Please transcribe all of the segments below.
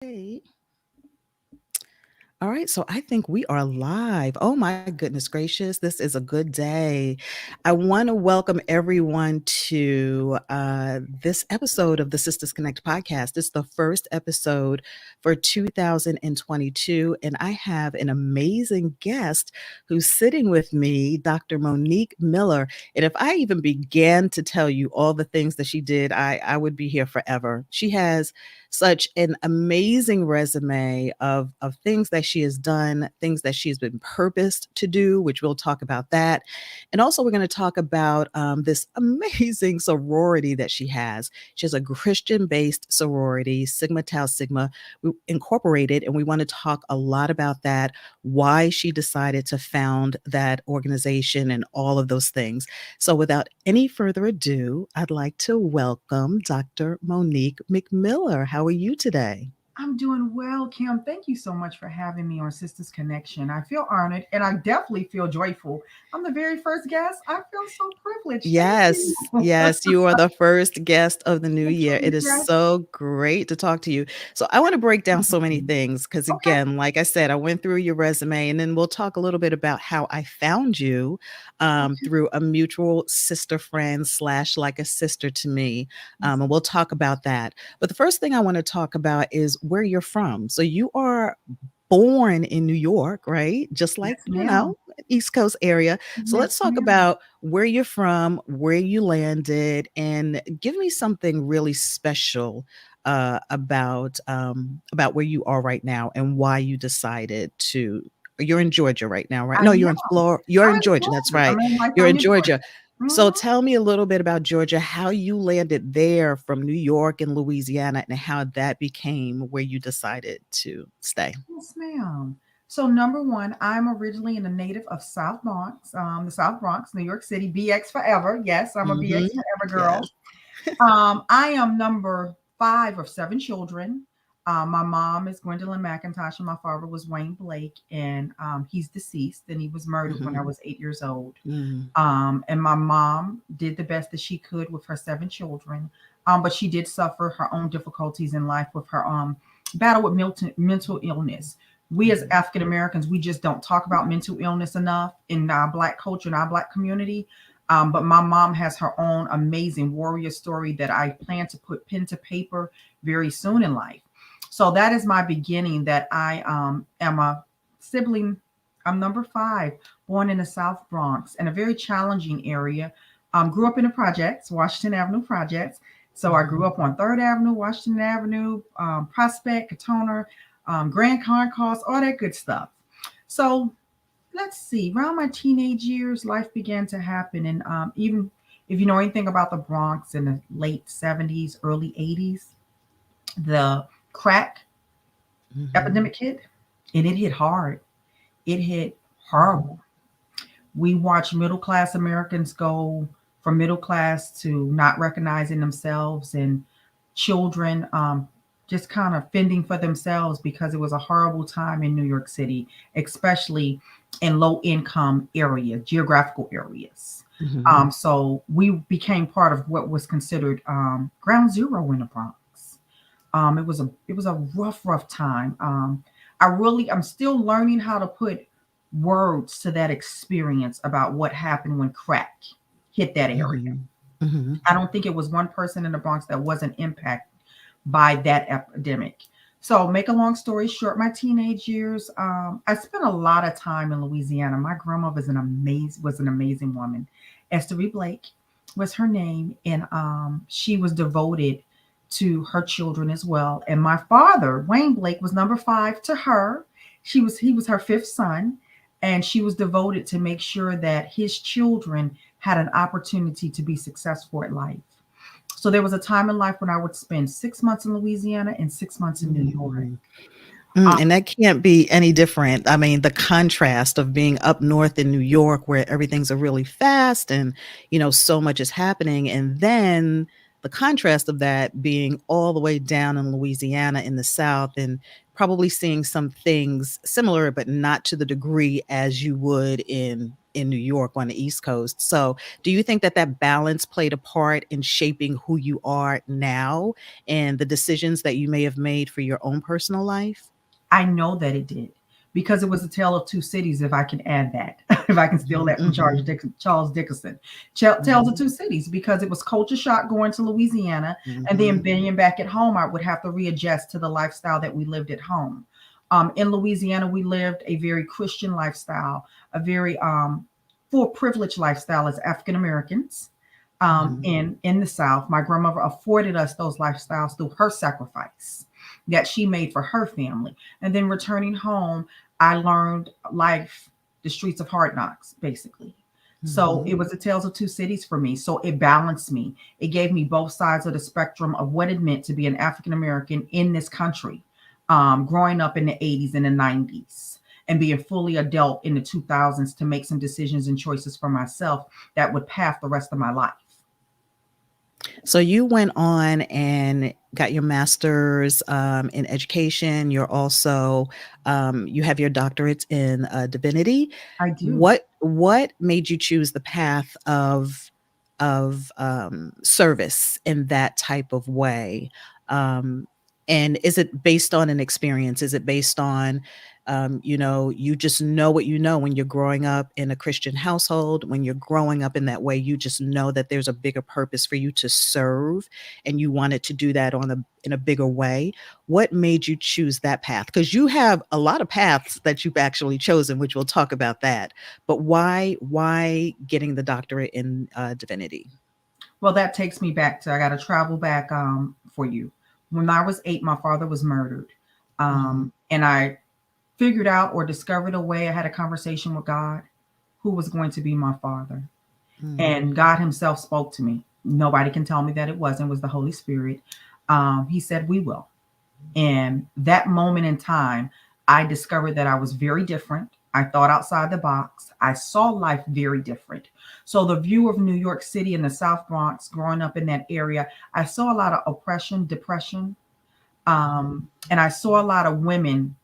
Hey. All right, so I think we are live. Oh my goodness gracious, this is a good day. I want to welcome everyone to this episode of the Sisters Connect podcast. It's the first episode for 2022, and I have an amazing guest who's sitting with me, Dr. Monique Miller. And if I even began to tell you all the things that she did, I would be here forever. She has such an amazing resume of things that she has done, things that she's been purposed to do, which we'll talk about that. And also, we're going to talk about this amazing sorority that she has. She has a Christian based sorority, Sigma Tau Sigma Incorporated. And we want to talk a lot about that, why she decided to found that organization, and all of those things. So, without any further ado, I'd like to welcome Dr. Monique McMiller. How are you today? I'm doing well, Kim. Thank you so much for having me on Sisters Connection. I feel honored and I definitely feel joyful. I'm the very first guest. I feel so privileged. Thank you. Yes, yes, you are the first guest of the new year. It is Yes. so great to talk to you. So, I want to break down so many things because, Okay. again, like I said, I went through your resume and then we'll talk a little bit about how I found you Okay. through a mutual sister friend slash like a sister to me. Yes. And we'll talk about that. But the first thing I want to talk about is where you're from. So, you are born in New York, right? Just like, Yes, ma'am. East Coast area. So Yes, let's talk ma'am. about where you're from, where you landed, and give me something really special about where you are right now and why you decided to. You're in Georgia right now, right? I No, am. you're in Florida. You're I'm in in Georgia. That's Florida. I right. mean, like You're I'm in in Georgia. Georgia. So hmm tell me a little bit about Georgia, how you landed there from New York and Louisiana, and how that became where you decided to stay. Yes, ma'am. So number one, I'm originally a native of South Bronx, the South Bronx, New York City, BX forever. Yes, I'm a BX Mm-hmm. forever girl. Yes. I am number five of seven children. My mom is Gwendolyn McIntosh, and my father was Wayne Blake, and he's deceased, and he was murdered when I Mm-hmm. was 8 years old. Mm-hmm. And my mom did the best that she could with her seven children, but she did suffer her own difficulties in life with her battle with mental illness. We as African Americans, we just don't talk about mental illness enough in our Black culture, in our Black community. But my mom has her own amazing warrior story that I plan to put pen to paper very soon in life. So that is my beginning. That I am a sibling. I'm number five, born in the South Bronx, in a very challenging area. Grew up in the projects, Washington Avenue projects. So I grew Mm-hmm. up on Third Avenue, Washington Avenue, Prospect, Katona, Grand Concourse, all that good stuff. So let's see, around my teenage years, life began to happen. And even if you know anything about the Bronx in the late 70s, early 80s, the crack Mm-hmm. epidemic hit, and it hit hard. It hit horrible. We watch middle class Americans go from middle class to not recognizing themselves, and children just kind of fending for themselves because it was a horrible time in New York City, especially in low income areas, geographical areas. Mm-hmm. So we became part of what was considered ground zero in the Bronx. It was a rough time. I'm still learning how to put words to that experience about what happened when crack hit that area. Mhm. Mhm. I don't think it was one person in the Bronx that wasn't impacted by that epidemic. So, make a long story short, my teenage years, I spent a lot of time in Louisiana. My grandma was an amazing woman. Esther E. Blake was her name, and she was devoted to her children as well. And my father, Wayne Blake, was number five to her. He was her fifth son, and she was devoted to make sure that his children had an opportunity to be successful at life. So there was a time in life when I would spend 6 months in Louisiana and 6 months in New York. Mhm. Um, And that can't be any different. I mean, the contrast of being up north in New York where everything's a really fast and, so much is happening, and then the contrast of that being all the way down in Louisiana in the South and probably seeing some things similar, but not to the degree as you would in New York on the East Coast. So, do you think that that balance played a part in shaping who you are now and the decisions that you may have made for your own personal life? I know that it did because it was a tale of two cities. If I can add that, if I can steal Mhm, that from mhm, Charles Dickinson, Tales of mhm, Two Cities, because it was culture shock going to Louisiana, and then mhm, being back at home, I would have to readjust to the lifestyle that we lived at home. In Louisiana, we lived a very Christian lifestyle, a very full privilege lifestyle as African Americans. mhm, In the South, my grandmother afforded us those lifestyles through her sacrifice that she made for her family. And then returning home, I learned life, the streets of hard knocks, basically. So mhm. it was a tales of two cities for me. So it balanced me. It gave me both sides of the spectrum of what it meant to be an African American in this country, growing up in the 80s and the 90s, and being fully adult in the 2000s to make some decisions and choices for myself that would path the rest of my life. So you went on and got your master's in education. You're also you have your doctorates in divinity. I do. What made you choose the path of service in that type of way? Um, and is it based on an experience? Is it based on you just know what you know when you're growing up in a Christian household, when you're growing up in that way, you just know that there's a bigger purpose for you to serve and you wanted to do that in a bigger way. What made you choose that path? Because you have a lot of paths that you've actually chosen, which we'll talk about that. But why getting the doctorate in divinity? Well, that takes me back to, I got to travel back for you. When I was 8, my father was murdered. Mhm, And I figured out or discovered a way. I had a conversation with God, who was going to be my father. mm, And God Himself spoke to me. Nobody can tell me that it wasn't, it was the Holy Spirit. He said, "We will." And that moment in time, I discovered that I was very different. I thought outside the box. I saw life very different. So, the view of New York City and the South Bronx, growing up in that area, I saw a lot of oppression, depression, and I saw a lot of women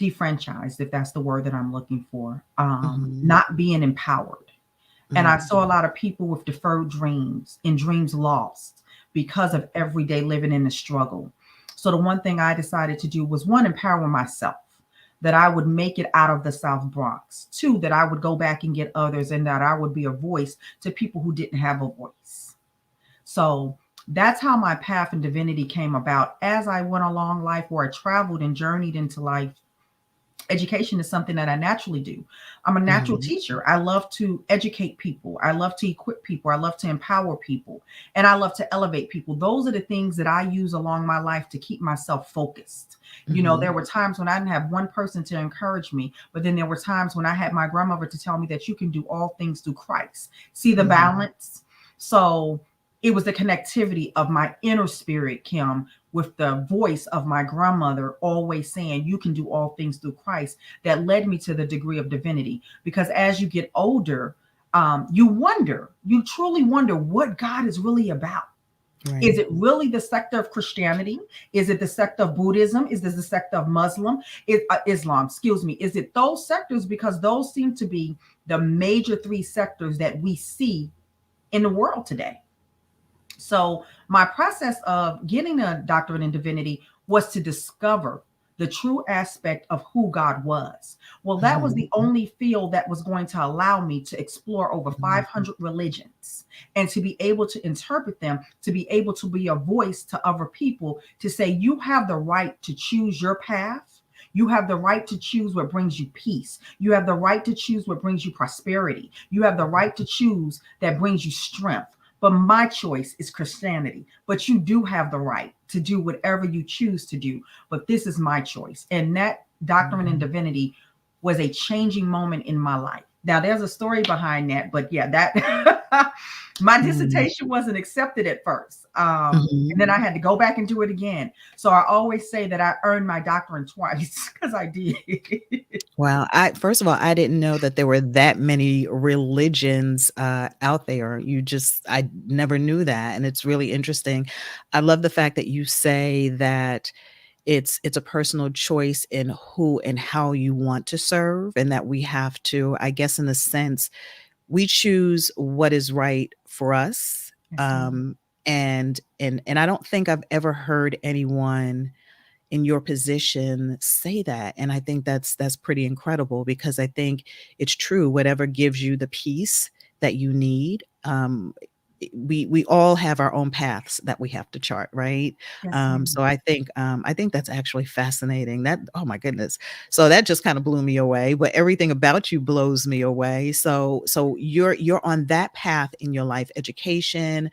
defranchised, if that's the word that I'm looking for, mhm, not being empowered. And I saw a mhm, lot of people with deferred dreams and dreams lost because of everyday living in the struggle. So the one thing I decided to do was, one, empower myself, that I would make it out of the South Bronx. Two, that I would go back and get others, and that I would be a voice to people who didn't have a voice. So that's how my path in divinity came about as I went along life, where I traveled and journeyed into life. Education is something that I naturally do. I'm a natural mhm, teacher. I love to educate people. I love to equip people. I love to empower people. And I love to elevate people. Those are the things that I use along my life to keep myself focused. You know, there mhm, were times when I didn't have one person to encourage me, but then there were times when I had my grandmother to tell me that you can do all things through Christ. See the mhm, balance? So it was the connectivity of my inner spirit, Kim, with the voice of my grandmother always saying, "You can do all things through Christ," that led me to the degree of divinity. Because as you get older, you truly wonder what God is really about. Is right. it really the sector of Christianity? Is it the sector of Buddhism? Is this the sector of Islam? Excuse me. Is it those sectors? Because those seem to be the major three sectors that we see in the world today. So my process of getting a doctorate in divinity was to discover the true aspect of who God was. Well, that was Mhm, the only field that was going to allow me to explore over mhm, 500 religions and to be able to interpret them, to be able to be a voice to other people, to say, you have the right to choose your path. You have the right to choose what brings you peace. You have the right to choose what brings you prosperity. You have the right to choose that brings you strength. But my choice is Christianity. But you do have the right to do whatever you choose to do. But this is my choice. And that doctrine in mhm, divinity was a changing moment in my life. Now, there's a story behind that, but yeah, that my mhm, dissertation wasn't accepted at first. And mhm. then I had to go back and do it again. So I always say that I earned my doctorate twice because I did. Wow. I first of all, I didn't know that there were that many religions out there. I never knew that, and it's really interesting. I love the fact that you say that It's a personal choice in who and how you want to serve, and that we have to, I guess, in a sense, we choose what is right for us. Yes, ma'am. And I don't think I've ever heard anyone in your position say that, and I think that's pretty incredible, because I think it's true. Whatever gives you the peace that you need. We all have our own paths that we have to chart, right? Yes, ma'am. So I think that's actually fascinating. That, oh my goodness. So that just kind of blew me away. But everything about you blows me away. So you're on that path in your life, education,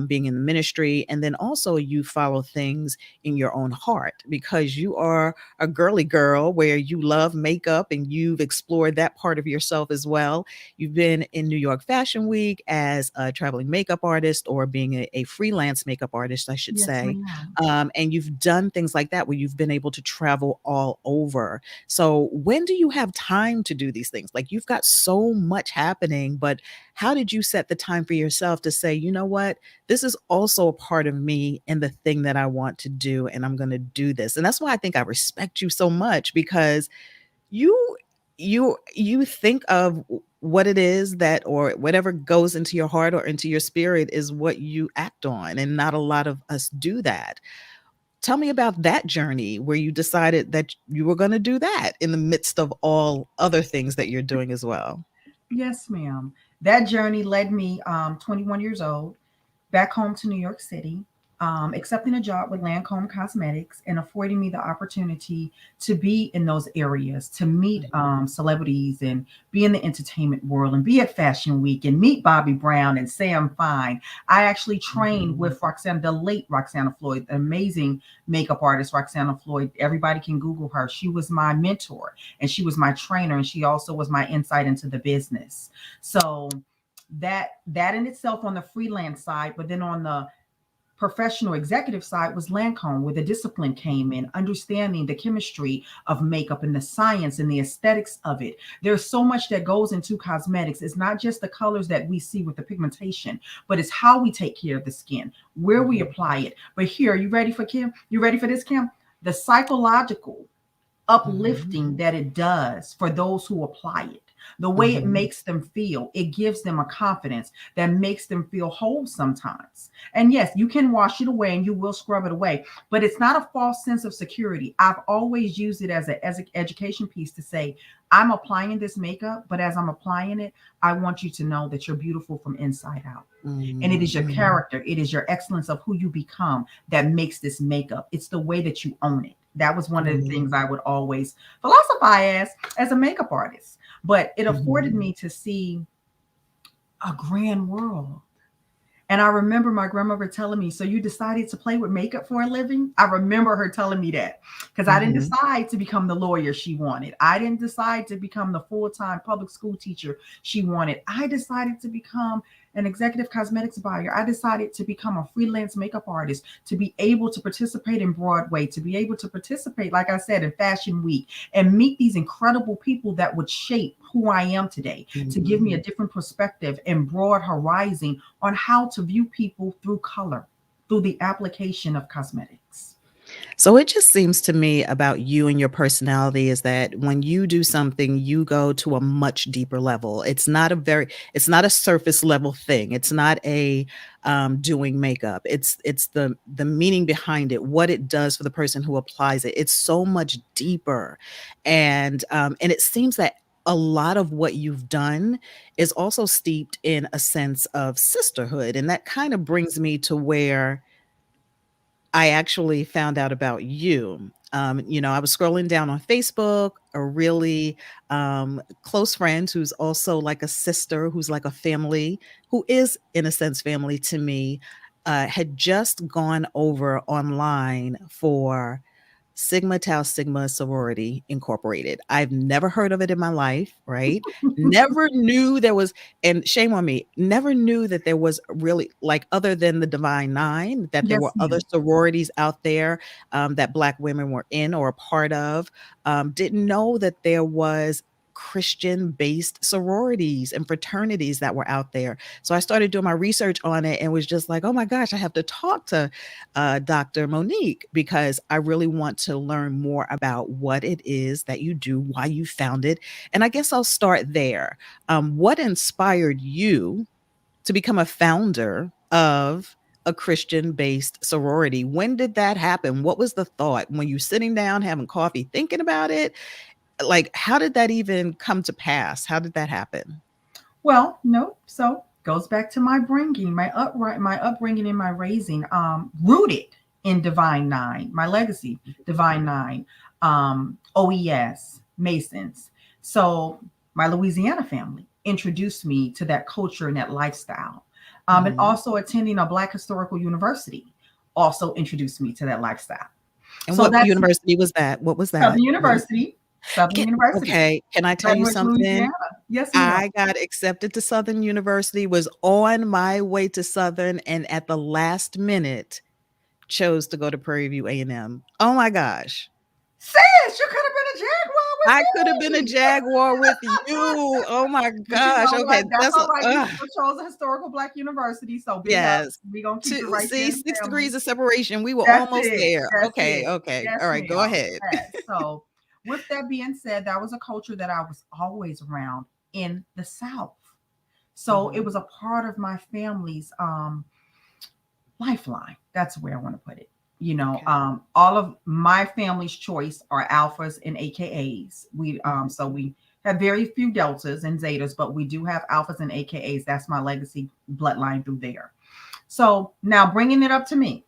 being in the ministry, and then also you follow things in your own heart, because you are a girly girl where you love makeup and you've explored that part of yourself as well. You've been in New York Fashion Week as a traveling makeup artist, or being a freelance makeup artist, I should Yes, say. ma'am. And you've done things like that where you've been able to travel all over. So, when do you have time to do these things? Like, you've got so much happening, but how did you set the time for yourself to say, you know what, this is also a part of me and the thing that I want to do, and I'm going to do this? And that's why I think I respect you so much, because you you think of what it is that, or whatever goes into your heart or into your spirit, is what you act on, and not a lot of us do that. Tell me about that journey where you decided that you were going to do that in the midst of all other things that you're doing as well. Yes, ma'am. That journey led me, 21 years old, back home to New York City, accepting a job with Lancome Cosmetics and affording me the opportunity to be in those areas, to meet Mhm. celebrities and be in the entertainment world and be at Fashion Week and meet Bobby Brown and Sam Fine. I actually trained Mhm. with Roxana, the late Roxana Floyd, the amazing makeup artist Roxana Floyd. Everybody can Google her. She was my mentor and she was my trainer, and she also was my insight into the business. So that in itself on the freelance side, but then on the professional executive side was Lancome, where the discipline came in, understanding the chemistry of makeup and the science and the aesthetics of it. There's so much that goes into cosmetics. It's not just the colors that we see with the pigmentation, but it's how we take care of the skin, where we Mhm. apply it. But here, you ready for Kim? You ready for this, Kim? The psychological Mhm. uplifting that it does for those who apply it, the way it Mhm. makes them feel, it gives them a confidence that makes them feel whole sometimes. And yes, you can wash it away and you will scrub it away, but it's not a false sense of security. I've always used it as an education piece to say, I'm applying this makeup, but as I'm applying it, I want you to know that you're beautiful from inside out. And it is your Mhm. character, it is your excellence of who you become that makes this makeup. It's the way that you own it. That was one of the Mhm. things I would always philosophize as a makeup artist. But it afforded Mhm. me to see a grand world. And I remember my grandmother telling me, "So you decided to play with makeup for a living?" I remember her telling me that, because I didn't Mhm. decide to become the lawyer she wanted. I didn't decide to become the full time public school teacher she wanted. I decided to become an executive cosmetics buyer. I decided to become a freelance makeup artist, to be able to participate in Broadway, to be able to participate, like I said, in Fashion Week and meet these incredible people that would shape who I am today, to give me Mhm. a different perspective and broad horizon on how to view people through color, through the application of cosmetics. So it just seems to me about you and your personality is that when you do something, you go to a much deeper level. It's not a surface level thing. It's not a doing makeup. It's the meaning behind it, what it does for the person who applies it. It's so much deeper, and it seems that a lot of what you've done is also steeped in a sense of sisterhood, and that kind of brings me to where I actually found out about you. I was scrolling down on Facebook, a really close friend who's also like a sister, who's like a family, who is, in a sense, family to me, had just gone over online for Sigma Tau Sigma Sorority Incorporated. I've never heard of it in my life, right? Never knew there was, and shame on me, never knew that there was really, like, other than the Divine Nine, that there Yes, were other ma'am. sororities out there that Black women were in or a part of. Didn't know that there was Christian-based sororities and fraternities that were out there. So I started doing my research on it and was just like, oh my gosh, I have to talk to Dr. Monique because I really want to learn more about what it is that you do, why you found it. And I guess I'll start there. What inspired you to become a founder of a Christian based sorority? When did that happen? What was the thought when you sitting down having coffee thinking about it? Like, how did that even come to pass? How did that happen? Well, no. So goes back to my bringing, my upbringing and my raising, rooted in Divine Nine, my legacy, Divine Nine, OES, Masons. So my Louisiana family introduced me to that culture and that lifestyle. And Mhm. also attending a Black historical university also introduced me to that lifestyle. And So what that's university was that? What was Southern that? What was University, Southern can University, okay, can I tell Baton you Rouge, something? Louisiana. Yes, ma'am. I got accepted to Southern University, was on my way to Southern, and at the last minute chose to go to Prairie View A&M. Oh my gosh. Sis, you could have been a Jaguar I could have been with a me. Jaguar with you. Oh my But you gosh. know Okay, what? That's that's all right. You ugh, still chose a historical Black university, so big ups. yes. We gonna keep it To right there see in the 6 family. degrees of separation. We were That's almost it. there. That's Okay, it. okay. Yes, All right, go ma'am. ahead. Yes. So, with that being said, that was a culture that I was always around in the South. So it was Mhm. a part of my family's lifeline. That's where I want to put it. Okay. All of my family's choice are alphas and AKAs. So Mhm. we have very few deltas and zetas, but we do have alphas and AKAs. That's my legacy bloodline through there. So now bringing it up to me,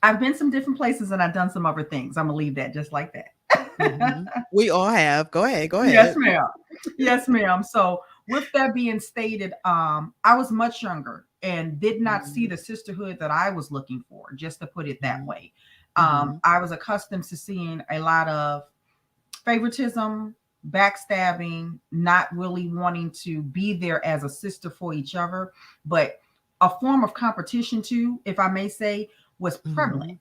I've been some different places and I've done some other things. I'm gonna leave that just like that. Mhm. We all have. Go ahead, go Yes, ahead. ma'am. Yes, ma'am. So, with that being stated, I was much younger and did not see Mhm. the sisterhood that I was looking for, just to put it that Mhm. way. Mhm. I was accustomed to seeing a lot of favoritism, backstabbing, not really wanting to be there as a sister for each other, but a form of competition, too, if I may say, was prevalent Mhm.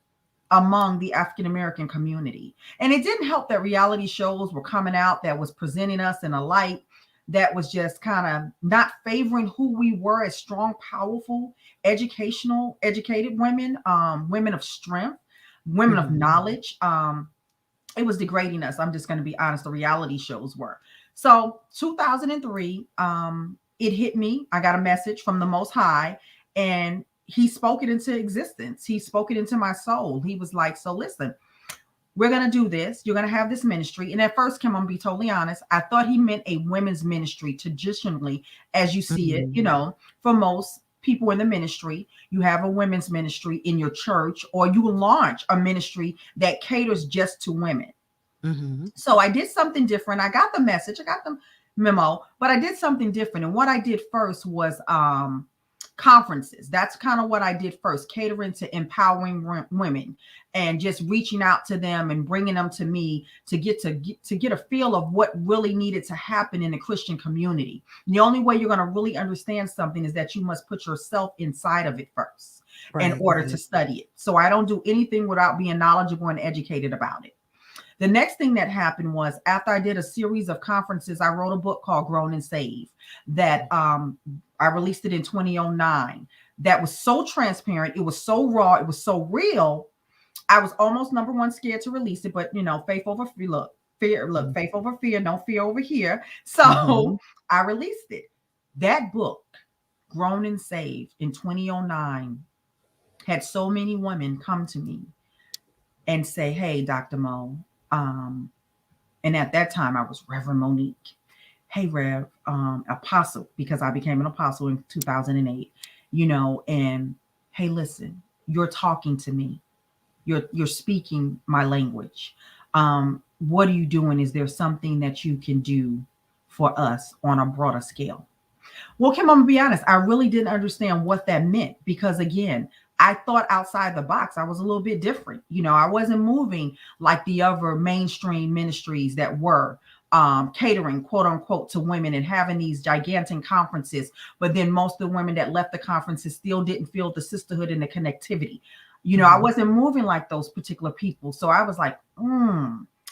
among the African American community. And it didn't help that reality shows were coming out that was presenting us in a light that was just kind of not favoring who we were as strong, powerful, educated women, women of strength, women of Mhm. knowledge. It was degrading us. I'm just going to be honest. The reality shows were. So 2003, it hit me. I got a message from the Most High, and He spoke it into existence. He spoke it into my soul. He was like, "So listen, we're going to do this. You're going to have this ministry." And at first, Kim, I'm going to be totally honest. I thought He meant a women's ministry traditionally, as you see it. Mhm. For most people in the ministry, you have a women's ministry in your church, or you launch a ministry that caters just to women. Mhm. So I did something different. I got the message, I got the memo, but I did something different. And what I did first was conferences. That's kind of what I did first, catering to empowering women and just reaching out to them and bringing them to me to get a feel of what really needed to happen in the Christian community. The only way you're going to really understand something is that you must put yourself inside of it first in Right, order to right. study it. So I don't do anything without being knowledgeable and educated about it. The next thing that happened was after I did a series of conferences, I wrote a book called Grown and Saved that I released it in 2009. That was so transparent. It was so raw. It was so real. I was almost number one scared to release it, but faith over fear. Look, Mhm. faith over fear, no fear over here. So Mhm. I released it. That book, Grown and Saved in 2009, had so many women come to me and say, "Hey, Dr. Mo, um, and at that time, I was Reverend Monique. Hey, Rev, apostle, because I became an apostle in 2008, and hey, listen, you're talking to me. You're speaking my language. What are you doing? Is there something that you can do for us on a broader scale?" Well, Kim, I'm gonna be honest. I really didn't understand what that meant because, again, I thought outside the box. I was a little bit different. I wasn't moving like the other mainstream ministries that were catering, quote unquote, to women and having these gigantic conferences. But then most of the women that left the conferences still didn't feel the sisterhood and the connectivity. I Mhm. wasn't moving like those particular people. So I was like,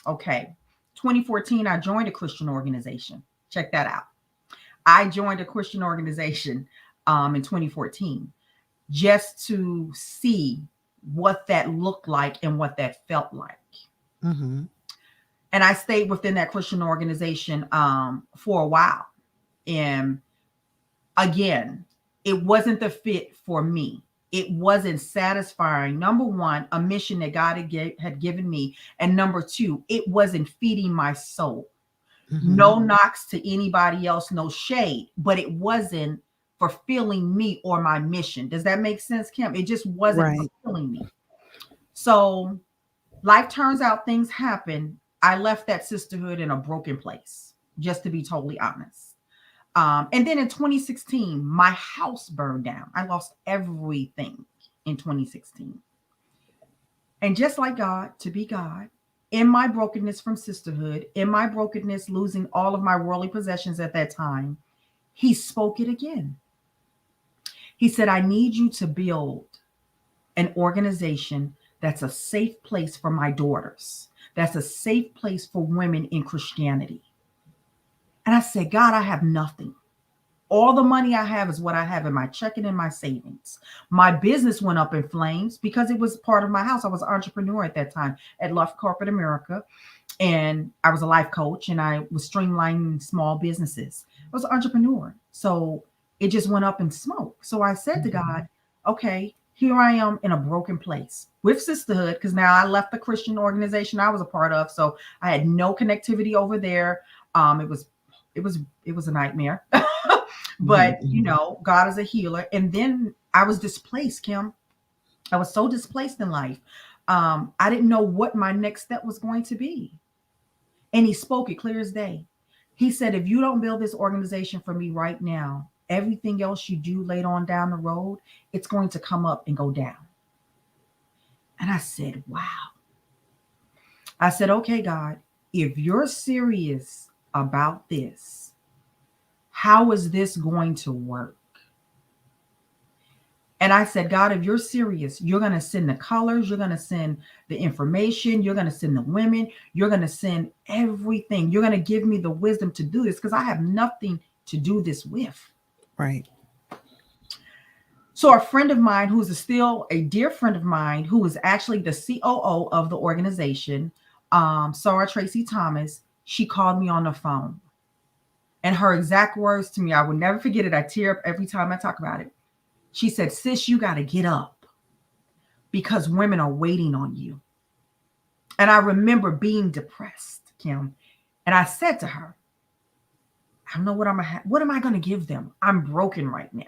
okay. 2014, I joined a Christian organization. Check that out. I joined a Christian organization in 2014 just to see what that looked like and what that felt like. Mm-hmm. And I stayed within that Christian organization for a while. And again, it wasn't the fit for me. It wasn't satisfying. Number one, a mission that God had given me. And number two, it wasn't feeding my soul. Mm-hmm. No knocks to anybody else, no shade, but it wasn't fulfilling me or my mission. Does that make sense, Kim? It just wasn't Right. fulfilling me. So life turns out, things happen. I left that sisterhood in a broken place, just to be totally honest. And then in 2016, my house burned down. I lost everything in 2016. And just like God, to be God, in my brokenness from sisterhood, in my brokenness, losing all of my worldly possessions at that time, he spoke it again. He said, I need you to build an organization that's a safe place for my daughters, that's a safe place for women in Christianity. And I said, God, I have nothing. All the money I have is what I have in my checking and my savings. My business went up in flames because it was part of my house. I was an entrepreneur at that time at Love Corporate America. And I was a life coach and I was streamlining small businesses. I was an entrepreneur. So it just went up in smoke. So I said to Mm-hmm. God, okay, here I am in a broken place with sisterhood, because now I left the Christian organization I was a part of. So I had no connectivity over there. It was it was a nightmare. But you Mm-hmm. know, God is a healer. And then I was displaced, Kim. I was so displaced in life. I didn't know what my next step was going to be. And he spoke it clear as day. He said, if you don't build this organization for me right now, everything else you do later on down the road, it's going to come up and go down. And I said, wow. I said, okay, God, if you're serious about this, how is this going to work? And I said, God, if you're serious, you're going to send the colors, you're going to send the information, you're going to send the women, you're going to send everything. You're going to give me the wisdom to do this, because I have nothing to do this with. Right. So a friend of mine, who's still a dear friend of mine, who is actually the COO of the organization, Sarah Tracy Thomas, she called me on the phone. And her exact words to me, I will never forget it. I tear up every time I talk about it. She said, sis, you got to get up because women are waiting on you. And I remember being depressed, Kim. And I said to her, I don't know what am I going to give them? I'm broken right now.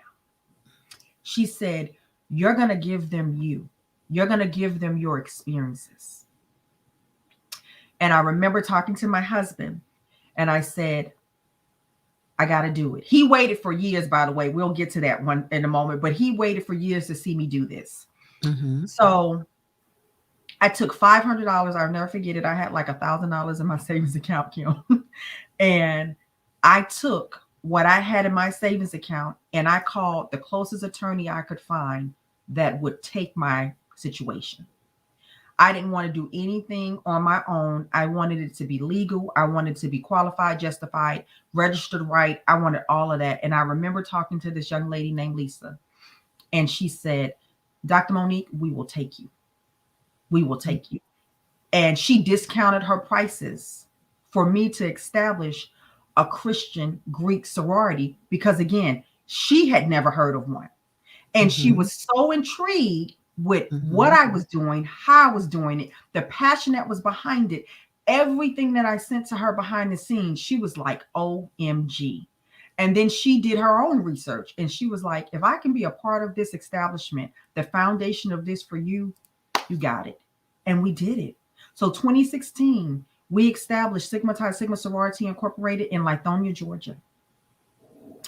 She said, you're going to give them you. You're going to give them your experiences. And I remember talking to my husband and I said, I got to do it. He waited for years, by the way. We'll get to that one in a moment, but he waited for years to see me do this. Mm-hmm. So I took $500. I'll never forget it. I had like $1,000 in my savings account, Kim. And I took what I had in my savings account and I called the closest attorney I could find that would take my situation. I didn't want to do anything on my own. I wanted it to be legal. I wanted it to be qualified, justified, registered right. I wanted all of that. And I remember talking to this young lady named Lisa. And she said, Dr. Monique, we will take you. We will take you. And she discounted her prices for me to establish a Christian Greek sorority because, again, she had never heard of one. And she Mm-hmm. was so intrigued with what Mm-hmm. I was doing, how I was doing it, the passion that was behind it, everything that I sent to her behind the scenes. She was like, OMG. And then she did her own research and she was like, if I can be a part of this establishment, the foundation of this for you, you got it. And we did it. So 2016, we established Sigma Chi Sigma Sorority Incorporated in Lithonia, Georgia.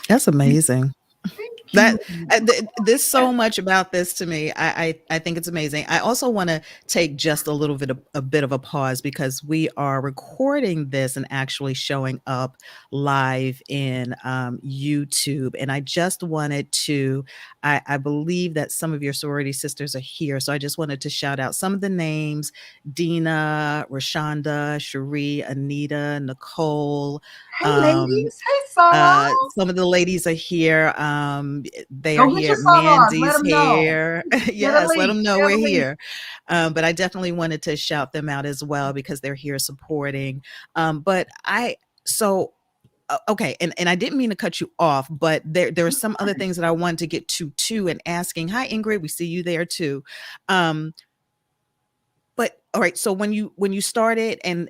That's amazing. Thank That you. there's so much about this to me. I think it's amazing. I also want to take just a bit of a pause because we are recording this and actually showing up live in YouTube. And I just wanted to, I believe that some of your sorority sisters are here, so I just wanted to shout out some of the names: Dina, Rashonda, Cherie, Anita, Nicole. Hey, Um, ladies. Hey, Sarah. some of the ladies are here. They are Go get your here. sorors. Let Mandy's them know. here. Share the Yes, let link. them know Share we're the link. here. But I definitely wanted to shout them out as well because they're here supporting. But I so okay, and I didn't mean to cut you off, but there are some other things that I wanted to get to too, and asking. Hi, Ingrid. We see you there too. Um, but all right, so when you started and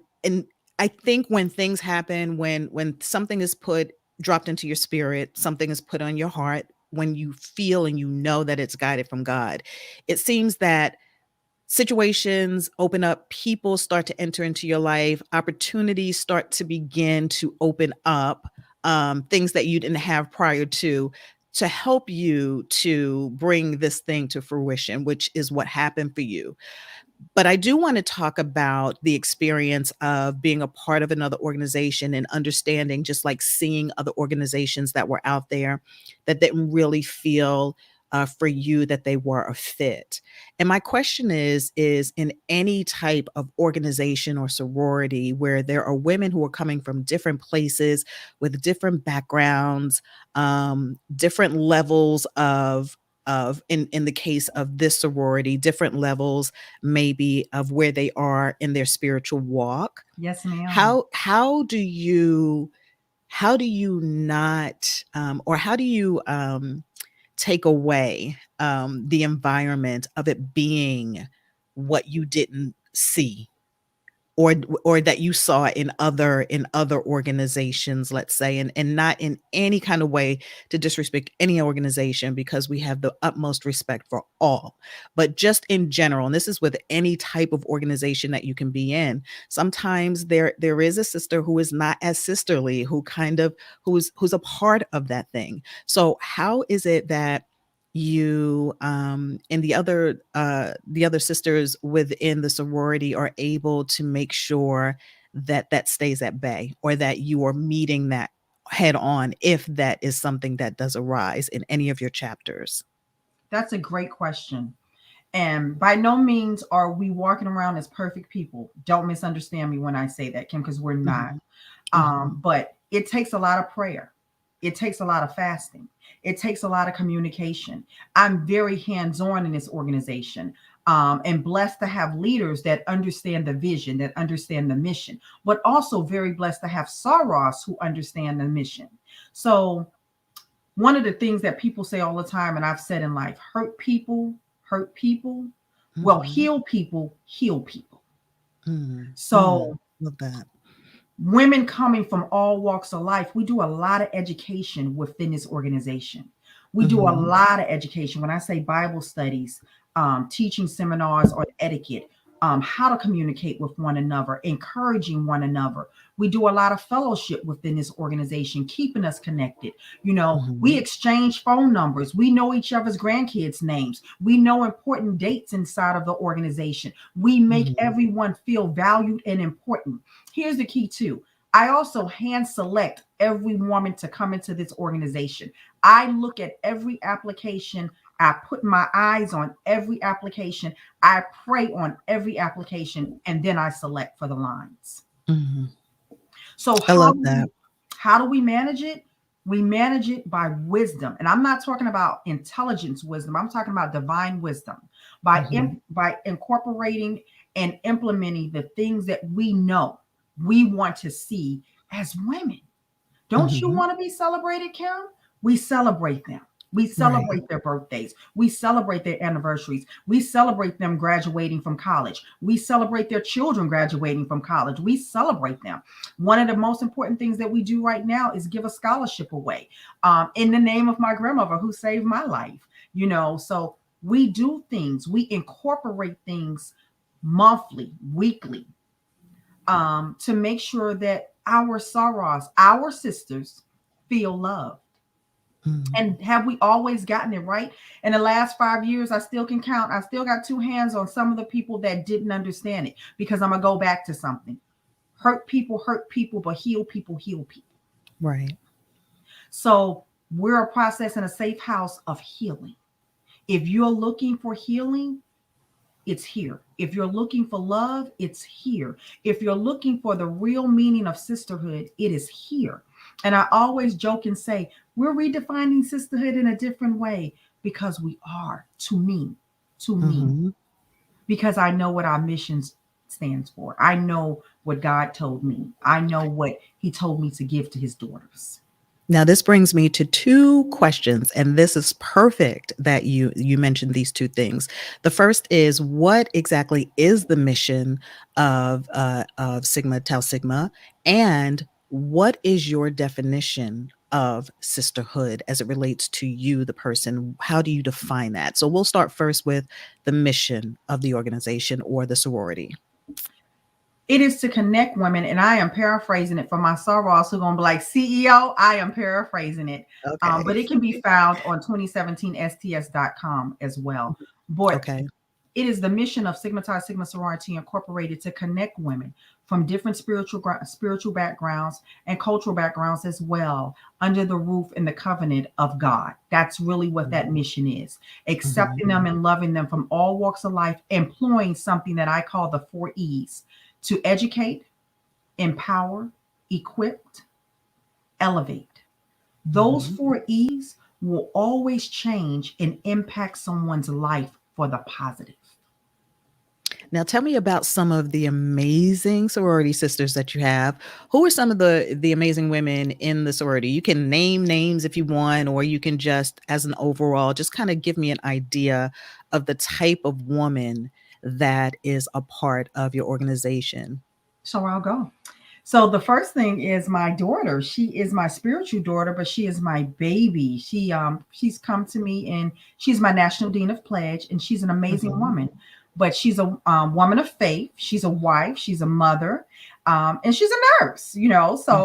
I think when things happen, when something is put dropped into your spirit, something is put on your heart, when you feel and you know that it's guided from God, it seems that situations open up, people start to enter into your life, opportunities start to begin to open up, things that you didn't have prior to help you to bring this thing to fruition, which is what happened for you. But I do want to talk about the experience of being a part of another organization and understanding, just like seeing other organizations that were out there that didn't really feel for you that they were a fit. And my question is in any type of organization or sorority where there are women who are coming from different places with different backgrounds, different levels of in the case of this sorority, different levels maybe of where they are in their spiritual walk. Yes, ma'am. How do you not or how do you take away the environment of it being what you didn't see or that you saw in other organizations, let's say, and not in any kind of way to disrespect any organization, because we have the utmost respect for all, but just in general, and this is with any type of organization that you can be in. Sometimes there is a sister who is not as sisterly, who kind of who's a part of that thing. So how is it that you and the other sisters within the sorority are able to make sure that that stays at bay, or that you are meeting that head on if that is something that does arise in any of your chapters? That's a great question. And by no means are we walking around as perfect people. Don't misunderstand me when I say that, Kim, because we're not. Mhm, mhm, But it takes a lot of prayer. It takes a lot of fasting. It takes a lot of communication. I'm very hands on in this organization, and blessed to have leaders that understand the vision, that understand the mission, but also very blessed to have Saros who understand the mission. So, one of the things that people say all the time, and I've said in life, hurt people, hurt people. Well, mhm, heal people, heal people. mm, mm. So Love that. women coming from all walks of life, we do a lot of education within this organization. We do a Mhm, lot of education. When I say Bible studies, teaching seminars on etiquette, how to communicate with one another, encouraging one another. We do a lot of fellowship within this organization, keeping us connected. We mhm, exchange phone numbers. We know each other's grandkids' names. We know important dates inside of the organization. We make mhm, everyone feel valued and important. Here's the key too. I also hand select every woman to come into this organization. I look at every application. I put my eyes on every application. I pray on every application, and then I select for the lines. mhm. So I love that. how do we manage it? We manage it by wisdom. And I'm not talking about intelligence wisdom. I'm talking about divine wisdom. Mhm, By incorporating and implementing the things that we know we want to see as women. Don't you mhm. want to be celebrated, Kim? We celebrate them. We Right. celebrate their birthdays. We celebrate their anniversaries. We celebrate them graduating from college. We celebrate their children graduating from college. We celebrate them. One of the most important things that we do right now is give a scholarship away, in the name of my grandmother who saved my life. So we do things, we incorporate things monthly, weekly, to make sure that our sorors, our sisters, feel loved. Mm. And have we always gotten it right? In the last 5 years, I still can count. I still got two hands on some of the people that didn't understand it, because I'm going to go back to something. Hurt people, but heal people, heal people. Right. So we're a process in a safe house of healing. If you're looking for healing, it's here. If you're looking for love, it's here. If you're looking for the real meaning of sisterhood, it is here. And I always joke and say, we're redefining sisterhood in a different way, because we are, to me, Hmm. because I know what our mission stands for. I know what God told me. I know what He told me to give to His daughters. Now, this brings me to two questions, and this is perfect that you mentioned these two things. The first is, what exactly is the mission of Sigma Tau Sigma, and what is your definition of sisterhood as it relates to you, the person? How do you define that? So we'll start first with the mission of the organization or the sorority. It is to connect women, and I am paraphrasing it for my sorors who are going to be like, CEO, I am paraphrasing it. Okay. But it can be found on 2017sts.com as well. But Okay. it is the mission of Sigma Chi Sigma Sorority Incorporated to connect women from different spiritual backgrounds and cultural backgrounds as well, under the roof and the covenant of God. That's really what that mission is. Mhm. Accepting them and loving them from all walks of life, employing something that I call the 4 E's: to educate, empower, equip, elevate. Those Mhm. 4 E's will always change and impact someone's life for the positive. Now tell me about some of the amazing sorority sisters that you have. Who are some of the amazing women in the sorority? You can name names if you want, or you can just, as an overall, just kind of give me an idea of the type of woman that is a part of your organization. So I'll go. So the first thing is my daughter. She is my spiritual daughter, but she is my baby. She's come to me, and she's my national dean of pledge, and she's an amazing Mhm. woman. But she's a woman of faith. She's a wife. She's a mother, and she's a nurse. So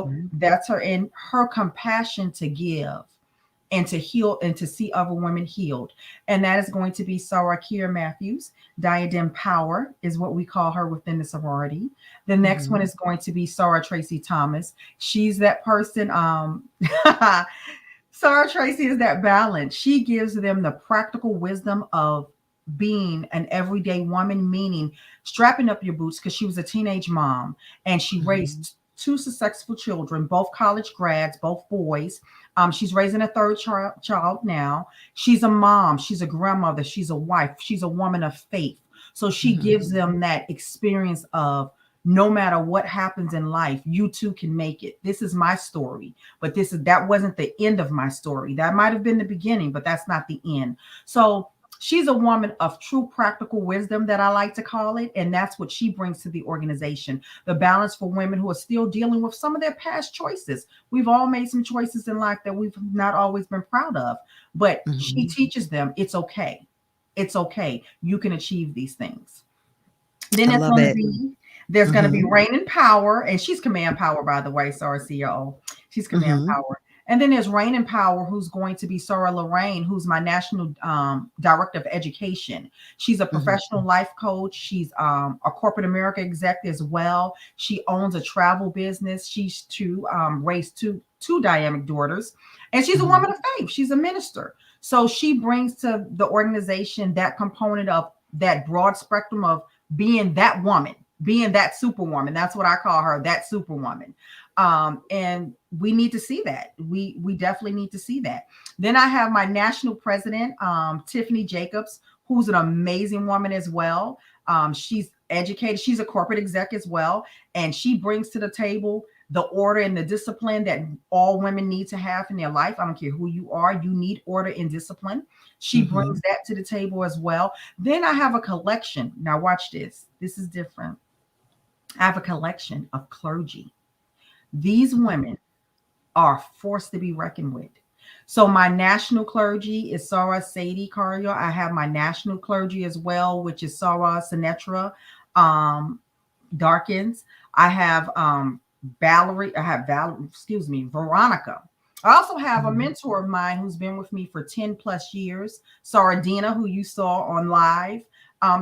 Mhm. that's her, and her compassion to give and to heal and to see other women healed. And that is going to be Sarah Kier Matthews. Diadem Power is what we call her within the sorority. The next one Mhm. is going to be Sarah Tracy Thomas. She's that person. Sarah Tracy is that balance. She gives them the practical wisdom of being an everyday woman, meaning strapping up your boots, because she was a teenage mom and she Mhm. raised two successful children, both college grads, both boys. She's raising a third child now. She's a mom, she's a grandmother, she's a wife, she's a woman of faith. So she gives Mhm. them that experience of, no matter what happens in life, you too can make it. This is my story, but that wasn't the end of my story. That might have been the beginning, but that's not the end. So she's a woman of true practical wisdom, that I like to call it, and that's what she brings to the organization. The balance for women who are still dealing with some of their past choices. We've all made some choices in life that we've not always been proud of, but she Mhm. teaches them it's okay. It's okay. You can achieve these things. Then I it's love going to it. be there's going to be Mhm. Rain and Power, and she's Command Power, by the way. Sorry, CEO. She's Command Mhm. Power. And then there's Rain and Power, who's going to be Sarah Lorraine, who's my national director of education. She's a Mhm. professional life coach. She's a corporate America exec as well. She owns a travel business. She's raised two dynamic daughters, and she's a woman Mhm. of faith. She's a minister. So she brings to the organization that component of that broad spectrum of being that woman, being that superwoman. That's what I call her, that superwoman. And we need to see that. We definitely need to see that. Then I have my national president, Tiffany Jacobs, who's an amazing woman as well. She's educated. She's a corporate exec as well, and she brings to the table the order and the discipline that all women need to have in their life. I don't care who you are, you need order and discipline. She brings Mhm. that to the table as well. Then I have a collection. Now, watch this. This is different. I have a collection of clergy. These women are forced to be reckoned with. So, my national clergy is Sarah Sadie Carrier. I have my national clergy as well, which is Sarah Sinetra um, Darkins. I have Valerie, excuse me, Veronica. I also have a Mhm. mentor of mine who's been with me for 10 plus years, Saradina, who you saw on live.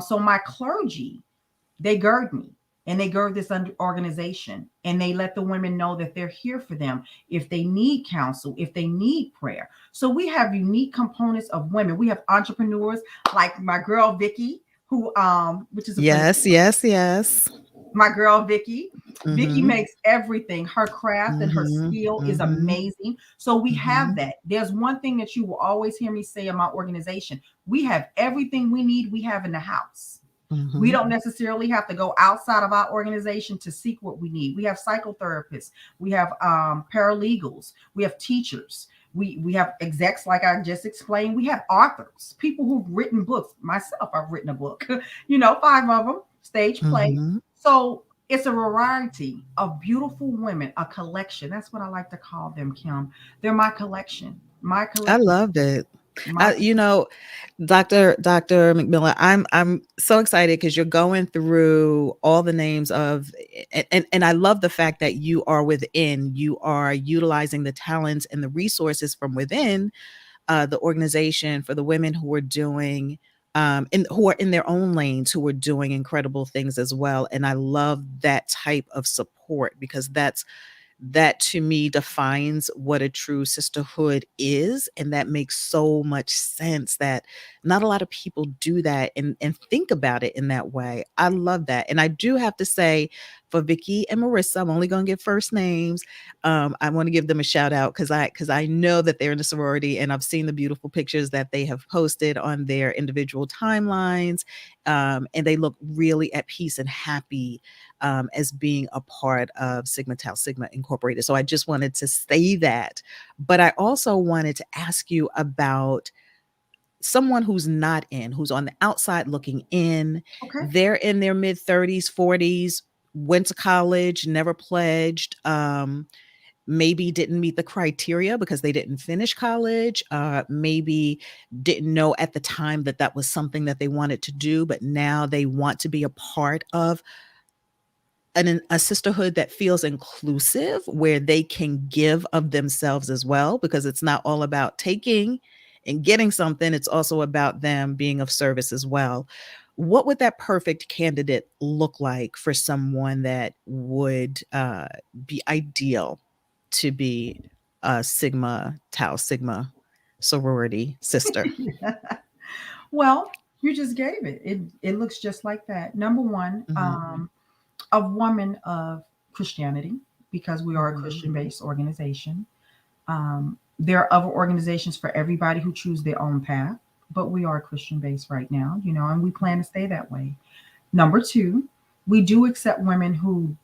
So my clergy, they gird me, and they gird this organization, and they let the women know that they're here for them if they need counsel, if they need prayer. So we have unique components of women. We have entrepreneurs like my girl Vicky, who which is a friend of Yes, yes, yes. my girl Vicky. Vicky Mhm. makes everything. Her craft and her Mhm. skill is Mhm. amazing. So we have Mhm. that. There's one thing that you will always hear me say in my organization. We have everything we need, we have in the house. We Mhm. don't necessarily have to go outside of our organization to seek what we need. We have psychotherapists, we have paralegals, we have teachers, we have execs, like I just explained. We have authors, people who've written books. Myself, I've written a book, 5 of them, stage play. Mhm. So it's a variety of beautiful women, a collection. That's what I like to call them, Kim. They're my collection, my I collection, loved it. my. You know, Dr. McMiller, I'm so excited because you're going through all the names of, and I love the fact that you are within. You are utilizing the talents and the resources from within the organization for the women who are doing who are in their own lanes, who are doing incredible things as well. And I love that type of support because that to me defines what a true sisterhood is, and that makes so much sense that not a lot of people do that and think about it in that way. I love that. And I do have to say, for Vicky and Marissa, I'm only going to give first names. I want to give them a shout out because I know that they're in a sorority, and I've seen the beautiful pictures that they have posted on their individual timelines, and they look really at peace and happy, as being a part of Sigma Tau Sigma Incorporated. So I just wanted to say that. But I also wanted to ask you about someone who's not in, who's on the outside looking in. Okay. They're in their mid 30s, 40s, went to college, never pledged. Maybe didn't meet the criteria because they didn't finish college, maybe didn't know at the time that that was something that they wanted to do, but now they want to be a part of a sisterhood that feels inclusive, where they can give of themselves as well, because it's not all about taking and getting something, it's also about them being of service as well. What would that perfect candidate look like for someone that would be ideal to be a Sigma Tau Sigma sorority sister? Well, you just gave it. It looks just like that. Number one, Mhm. a woman of Christianity, because we are a Mhm. Christian based organization. There are other organizations for everybody who choose their own path, but we are Christian based right now, and we plan to stay that way. Number two, we do accept women who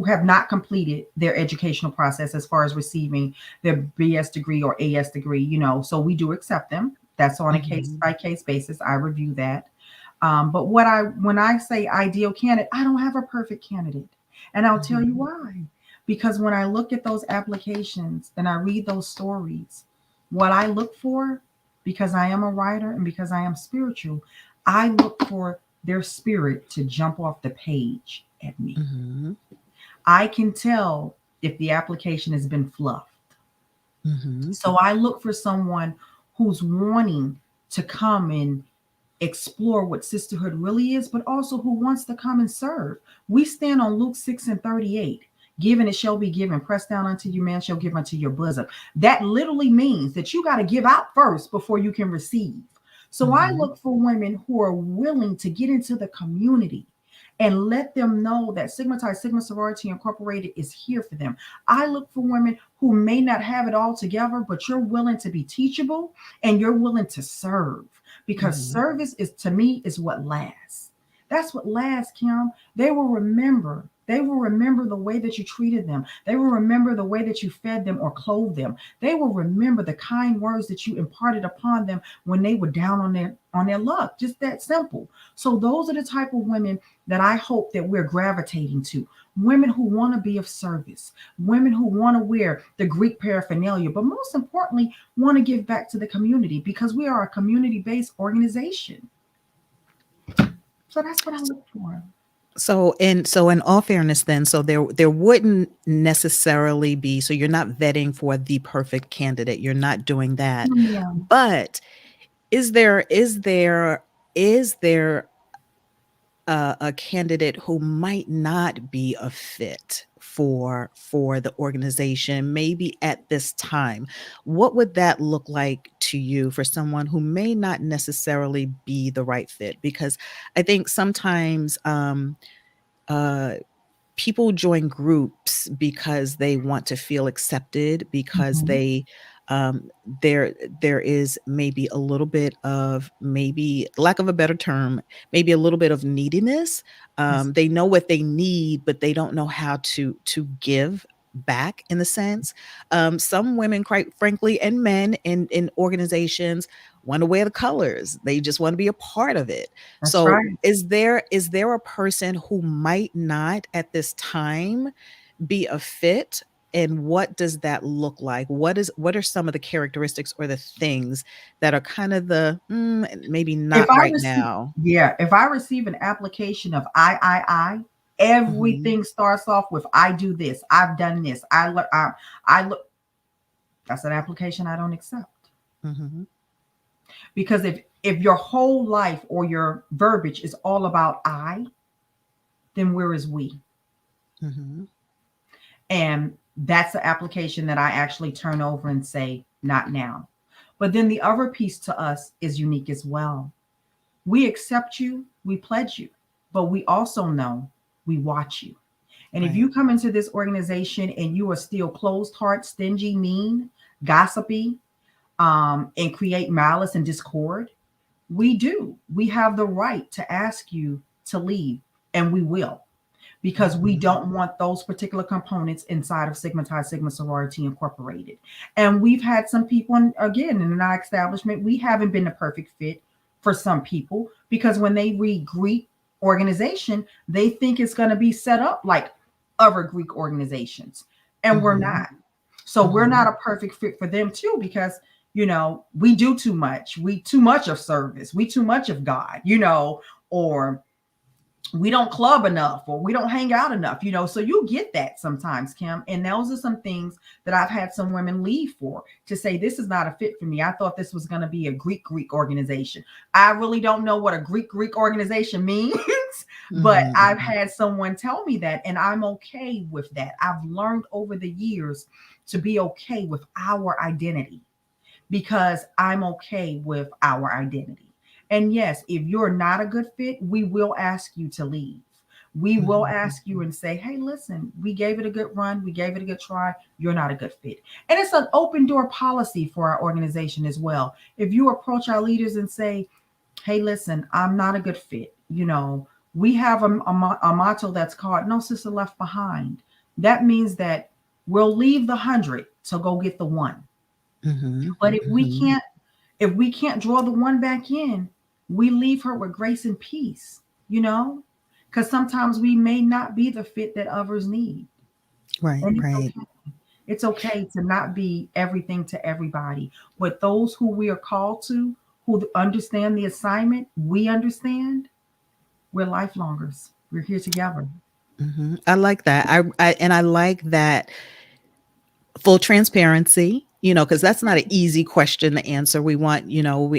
have not completed their educational process as far as receiving their BS degree or AS degree, so we do accept them. That's on a case Mhm. by case basis. I review that. But when I say ideal candidate, I don't have a perfect candidate. And I'll tell you Mhm. why. Because when I look at those applications and I read those stories, what I look for, because I am a writer and because I am spiritual, I look for their spirit to jump off the page at me. Mhm. I can tell if the application has been fluffed. Mhm. So I look for someone who's wanting to come and explore what sisterhood really is, but also who wants to come and serve. We stand on Luke 6 and 38. Given it shall be given, pressed down unto you, man shall give unto your bosom. That literally means that you got to give out first before you can receive. So I Mhm. look for women who are willing to get into the community and let them know that Sigma Chi Sigma Sorority Incorporated is here for them. I look for women who may not have it all together, but you're willing to be teachable and you're willing to serve, because Mhm. service is, to me, is what lasts. That's what lasts, Kim. They will remember. They will remember the way that you treated them. They will remember the way that you fed them or clothed them. They will remember the kind words that you imparted upon them when they were down on their luck. Just that simple. So those are the type of women that I hope that we're gravitating to. Women who want to be of service, women who want to wear the Greek paraphernalia, but most importantly, want to give back to the community, because we are a community based organization. So that's what I look for. So in all fairness then, so there wouldn't necessarily be, so you're not vetting for the perfect candidate. You're not doing that. Yeah. But is there a candidate who might not be a fit for the organization maybe at this time? What would that look like to you for someone who may not necessarily be the right fit? Because I think sometimes uh people join groups because they want to feel accepted, because Mhm. um there there is maybe a little bit of, maybe lack of a better term, maybe a little bit of neediness. Yes. They know what they need, but they don't know how to give back, in a sense. Some women, quite frankly, and men in organizations, want to wear the colors. They just want to be a part of it. That's So right. is there a person who might not at this time be a fit? And what does that look like? What are some of the characteristics or the things that are kind of the maybe If not I right receive, now? yeah, if I receive an application of I, Hmm. everything starts off with I do this, I've done this, I look. That's an application I don't accept, Hmm. because if your whole life or your verbiage is all about I, then where is we? Hmm. And that's the application that I actually turn over and say, not now. But then the other piece to us is unique as well. We accept you, we pledge you, but we also know we watch you. And if Right. you come into this organization and you are still closed heart, stingy, mean, gossipy, and create malice and discord, we do. We have the right to ask you to leave, and we will, because we Hmm. don't want those particular components inside of Sigma Chi Sigma Sorority Incorporated. And we've had some people, and again, in our establishment, we haven't been the perfect fit for some people, because when they read Greek organization, they think it's going to be set up like other Greek organizations. And we're Hmm. not. So we're Hmm. not a perfect fit for them too, because we do too much. We too much of service. We too much of God, or we don't club enough, or we don't hang out enough, so you get that sometimes, Kim. And those are some things that I've had some women leave for, to say this is not a fit for me. I thought this was going to be a Greek organization. I really don't know what a Greek organization means, but I've Hmm. had someone tell me that, and I'm okay with that. I've learned over the years to be okay with our identity, because I'm okay with our identity. And yes, if you're not a good fit, we will ask you to leave. We will Hmm. ask you and say, hey, listen, we gave it a good run. We gave it a good try. You're not a good fit. And it's an open door policy for our organization as well. If you approach our leaders and say, hey, listen, I'm not a good fit, we have a motto that's called No Sister Left Behind. That means that we'll leave the 100 to go get the one. Hmm. But Hmm. if we can't draw the one back in, we leave her with grace and peace, you know? Because sometimes we may not be the fit that others need. Right, And it's right. okay. It's okay to not be everything to everybody. But those who we are called to, who understand the assignment, we understand, we're lifelongers. We're here together. Hmm. I like that. I like that full transparency, because that's not an easy question to answer. We want,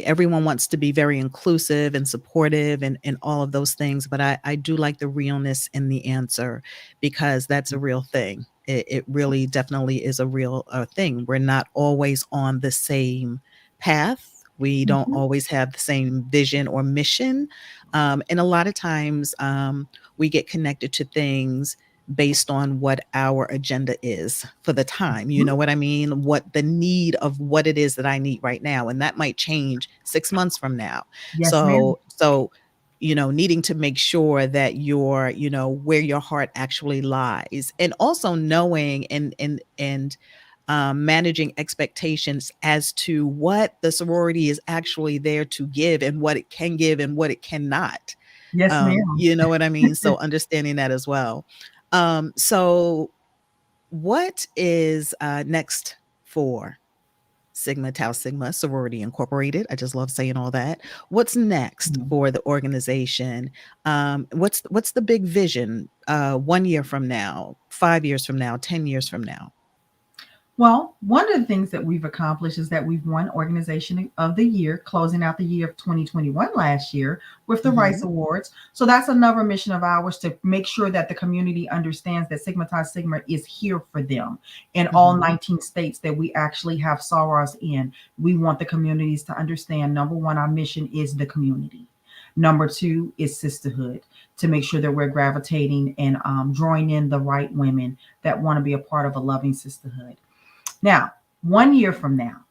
everyone wants to be very inclusive and supportive and all of those things, but I do like the realness in the answer, because that's a real thing. It really definitely is a real thing. We're not always on the same path. We don't Mhm. always have the same vision or mission. And a lot of times we get connected to things based on what our agenda is for the time. You know what I mean? What the need of what it is that I need right now. And that might change 6 months from now. Yes, ma'am. So, needing to make sure that you're, where your heart actually lies. And also knowing and managing expectations as to what the sorority is actually there to give, and what it can give and what it cannot. Yes, ma'am. You know what I mean? So understanding that as well. So what is next for Sigma Tau Sigma Sorority Incorporated. I just love saying all that. What's next Mhm. for the organization? What's the big vision? 1 year from now, 5 years from now, 10 years from now. Well, one of the things that we've accomplished is that we've won Organization of the Year, closing out the year of 2021 last year with the Rice Hmm. Awards. So that's another mission of ours to make sure that the community understands that Sigma Chi Sigma is here for them in all Hmm. 19 states that we actually have sorors in. We want the communities to understand, number one, our mission is the community. Number two is sisterhood, to make sure that we're gravitating and drawing in the right women that want to be a part of a loving sisterhood. Now, 1 year from now,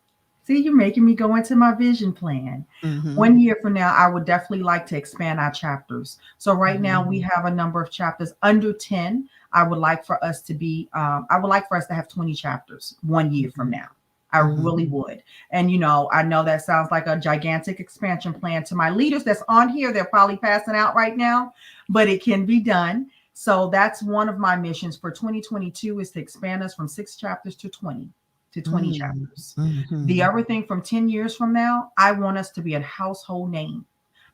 see, you're making me go into my vision plan. Hmm. 1 year from now, I would definitely like to expand our chapters. So, right now, we Hmm. have a number of chapters under 10. I would like for us to be, I would like for us to have 20 chapters 1 year from Hmm. now. I Hmm. really would. And, I know that sounds like a gigantic expansion plan to my leaders that's on here. They're probably passing out right now, but it can be done. So that's one of my missions for 2022 is to expand us from 6 chapters to 20 Hmm. chapters. The Hmm. other thing from 10 years from now, I want us to be a household name.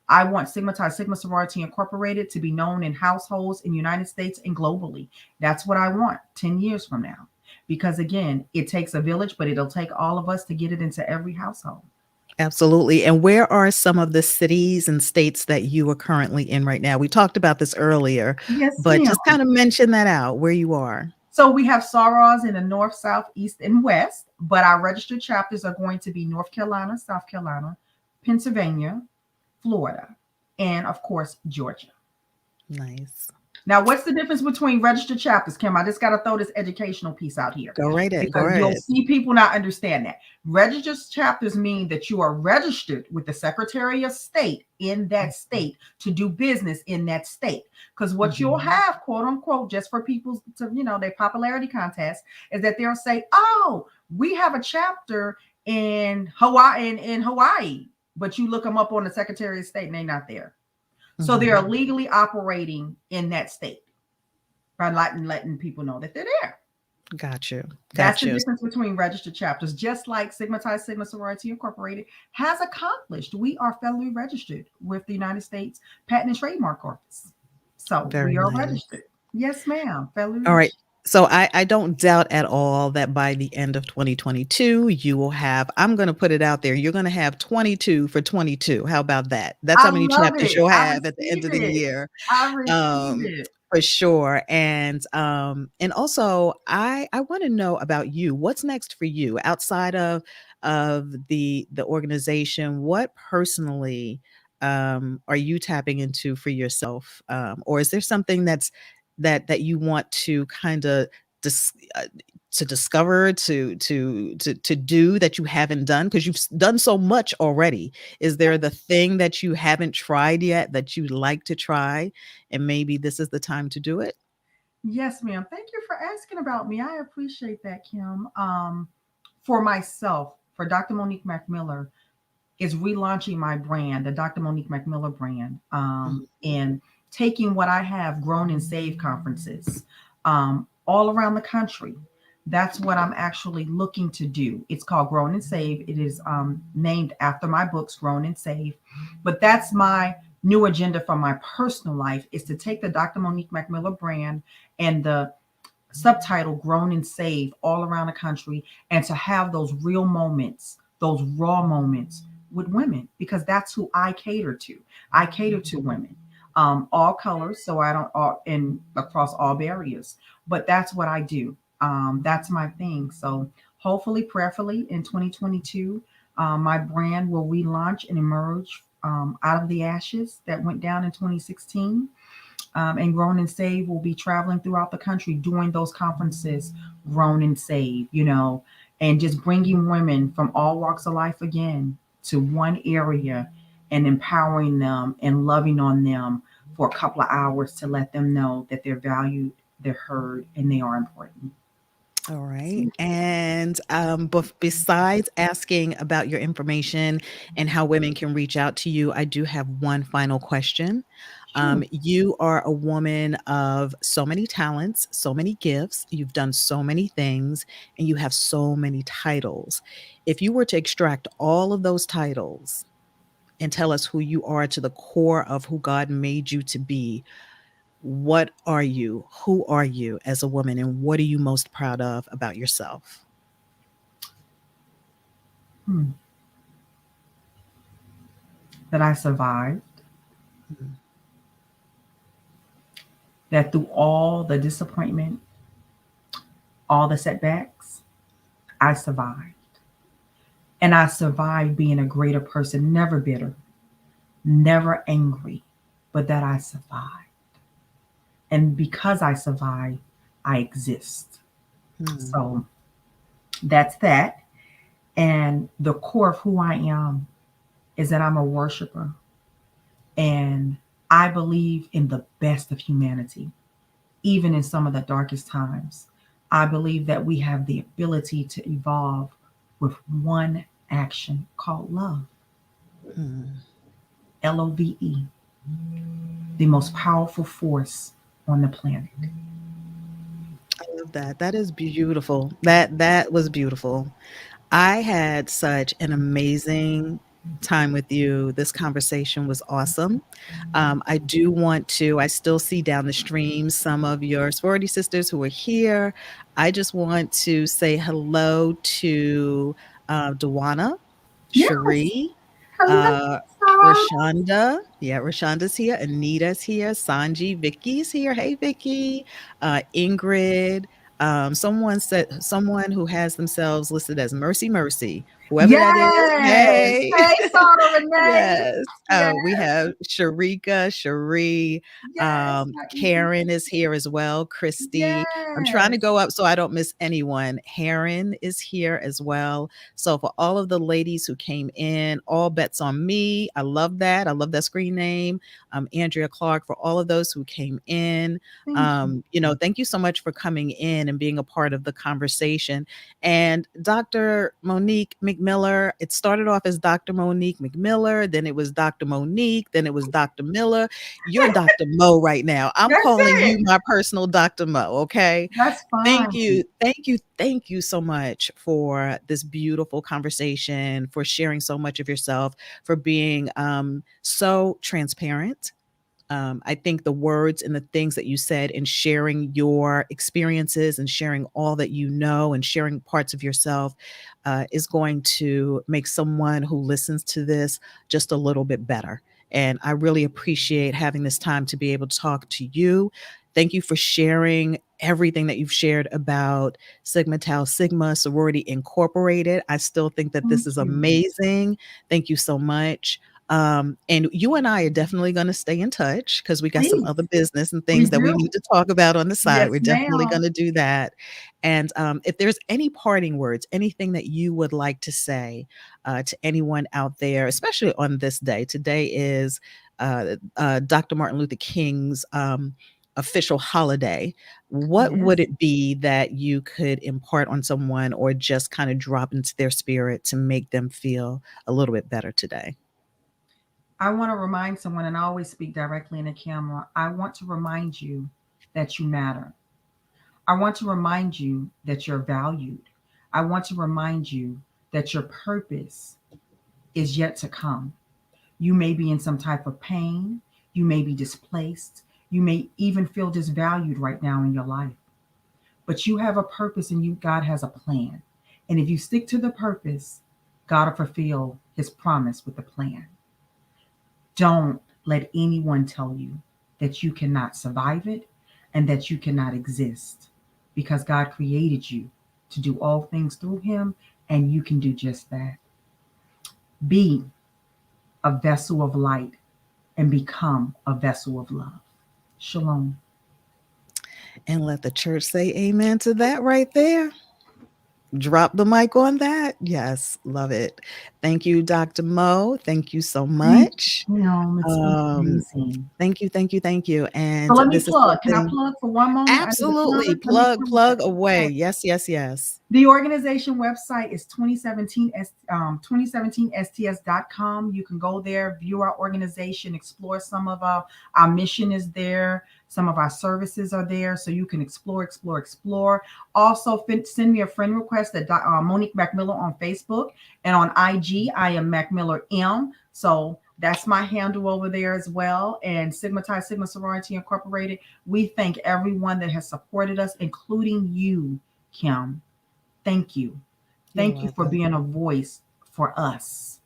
I want Sigma Chi Sigma Sorority Incorporated to be known in households in the United States and globally. That's what I want 10 years from now. Because again, it takes a village, but it'll take all of us to get it into every household. Absolutely. And where are some of the cities and states that you are currently in right now? We talked about this earlier, Yes, but ma'am. just kind of mention that out where you are. So we have sorors in the north, south, east, and west, but our registered chapters are going to be North Carolina, South Carolina, Pennsylvania, Florida, and of course, Georgia. Nice. Now, what's the difference between registered chapters, Kim? I just got to throw this educational piece out here Go right it. Go because you'll right. see people not understand that. Registered chapters mean that you are registered with the Secretary of State in that state to do business in that state. Because what you'll Mhm. have, quote unquote, just for people to, their popularity contest, is that they'll say, oh, we have a chapter in Hawaii, but you look them up on the Secretary of State and they're not there. So they are Mhm. legally operating in that state by letting people know that they're there. Got you. That's Got the you. difference between registered chapters, just like Sigma Chi Sigma Sorority Incorporated has accomplished. We are federally registered with the United States Patent and Trademark Office. So Very we are nice. registered. Yes, ma'am. Federally All right. registered. So I don't doubt at all that by the end of 2022, you will have, I'm going to put it out there, you're going to have 22 for 22. How about that? That's I how many love chapters it. you'll I have at the end receive of the it. year. I receive um, it. for sure. And also I want to know about you. What's next for you outside of the organization? What personally are you tapping into for yourself? Or is there something that you want to kind of dis- uh, to discover to do that you haven't done because you've done so much already? Is there the thing that you haven't tried yet that you'd like to try, and maybe this is the time to do it? Yes, ma'am. Thank you for asking about me. I appreciate that, Kim. For myself, for Dr. Monique McMiller, is relaunching my brand, the Dr. Monique McMiller brand, Mhm. and taking what I have grown and save conferences all around the country. That's what I'm actually looking to do. It's called Grown and Save. It is named after my books, Grown and Save. But that's my new agenda for my personal life is to take the Dr. Monique McMiller brand and the subtitle Grown and Save all around the country and to have those real moments, those raw moments with women, because that's who I cater to. I cater to women, all colors, so I don't all in across all barriers. But that's what I do. That's my thing. So hopefully, prayerfully, in 2022, my brand will relaunch and emerge out of the ashes that went down in 2016, and Grown and Save will be traveling throughout the country doing those conferences, Grown and Save, and just bringing women from all walks of life again to one area and empowering them and loving on them for a couple of hours to let them know that they're valued, they're heard, and they are important. All right. And besides asking about your information and how women can reach out to you, I do have one final question. True. You are a woman of so many talents, so many gifts. You've done so many things, and you have so many titles. If you were to extract all of those titles and tell us who you are to the core of who God made you to be, what are you? Who are you as a woman, and what are you most proud of about yourself? Hmm. That I survived, Mm, that through all the disappointment, all the setbacks, I survived. And I survived being a greater person, never bitter, never angry, but that I survived. And because I survived, I exist. mm, So that's that. And the core of who I am is that I'm a worshiper and I believe in the best of humanity, even in some of the darkest times. I believe that we have the ability to evolve with one action called love. mm. LOVE, the most powerful force on the planet. I love that. That is beautiful. That was beautiful. I had such an amazing time with you. This conversation was awesome. I do want to, I still see down the stream some of your sorority sisters who are here. I just want to say hello to Dewana, Yes. Cherie, Hello, uh, Sarah. Rashonda. Yeah, Rashonda's here. Anita's here. Sanji, Vicky's here. Hey, Vicky. Ingrid. Someone who has themselves listed as Mercy Mercy, whoever that is. Yes. Hey, Hey, Sarah Renee. yes. Yes. We have Sharika, Cherie, Yes. My Karen is here as well. Christy. I'm trying to Yes. go up so I don't miss anyone. Heron is here as well. So for all of the ladies who came in, all bets on me. I love that. I love that screen name. Andrea Clark, for all of those who came in. Thank you. Thank you so much for coming in and being a part of the conversation. And Dr. Monique McMiller, it started off as Dr. Monique McMiller, then it was Dr. Monique, then it was Dr. Miller. You're Dr. Mo right now. I'm That's calling you it. my personal Dr. Mo, okay? That's Thank fine. you. Thank you. Thank you so much for this beautiful conversation, for sharing so much of yourself, for being so transparent. I think the words and the things that you said and sharing your experiences and sharing all that you know and sharing parts of yourself is going to make someone who listens to this just a little bit better. And I really appreciate having this time to be able to talk to you. Thank you for sharing everything that you've shared about Sigma Tau Sigma Sorority Incorporated. I still think that this Thank is you. amazing. Thank you so much. And you and I are definitely going to stay in touch because we got some Please. other business and We things that we do. need to talk about on the side. Yes, We're definitely ma'am. going to do that. And if there's any parting words, anything that you would like to say to anyone out there, especially on this day, today is Dr. Martin Luther King's official holiday. What would Yes. it be that you could impart on someone or just kind of drop into their spirit to make them feel a little bit better today? I want to remind someone, and I always speak directly in the camera. I want to remind you that you matter. I want to remind you that you're valued. I want to remind you that your purpose is yet to come. You may be in some type of pain. You may be displaced. You may even feel disvalued right now in your life. But you have a purpose and God has a plan. And if you stick to the purpose, God will fulfill his promise with the plan. Don't let anyone tell you that you cannot survive it and that you cannot exist because God created you to do all things through him and you can do just that. Be a vessel of light and become a vessel of love. Shalom. And let the church say amen to that right there. Drop the mic on that. Yes, love it. Thank you, Dr. Mo. Thank you so Thank much. you. It's been Um, amazing. thank you, thank you, thank you. So And let me this is plug. Can I something plug for one moment? I need to plug. absolutely Let me plug, plug. plug away. Okay. Yes, yes, yes. The organization website is 2017sts.com. You can go there, view our organization, explore some of our mission is there. Some of our services are there. So you can explore, explore, explore. Also, send me a friend request at Monique McMiller on Facebook. And on IG, I am McMiller M. So that's my handle over there as well. And Sigma Chi Sigma Sorority Incorporated, we thank everyone that has supported us, including you, Kim. Thank you. You're Thank you for welcome. being a voice for us.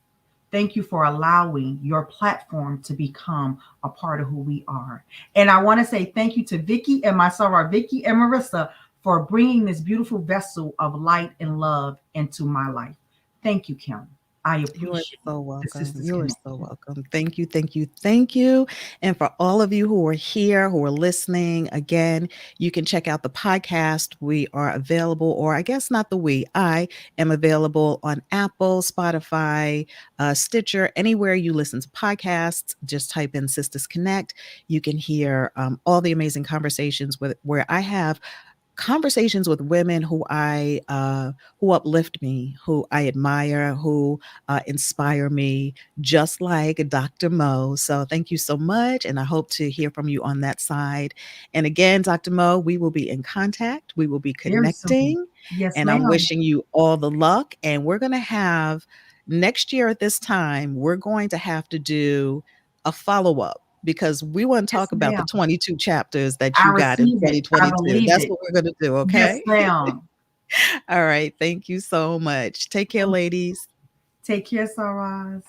Thank you for allowing your platform to become a part of who we are. And I want to say thank you to Vicky and my soror, Vicky and Marissa, for bringing this beautiful vessel of light and love into my life. Thank you, Kim. I You are appreciate so the welcome. Sisters You are so Connection. welcome. Thank you, thank you, thank you. And for all of you who are here, who are listening, again, you can check out the podcast. We are available, or I guess not I am available on Apple, Spotify, Stitcher, anywhere you listen to podcasts. Just type in Sisters Connect. You can hear all the amazing conversations with where I have conversations with women who uplift me, who I admire, who inspire me, just like Dr. Mo. So thank you so much, and I hope to hear from you on that side. And again, Dr. Mo, we will be in contact. We will be Very soon. connecting, Yes, and I'm ma'am. wishing you all the luck. And we're going to have next year at this time, we're going to have to do a follow up because we want to Yes, talk about the ma'am. 22 chapters that I you got in receive it. I 2022. believe That's it. what we're going to do, Yes, okay? ma'am. All right. Thank you so much. Take care, Thank ladies. Take care, Saras.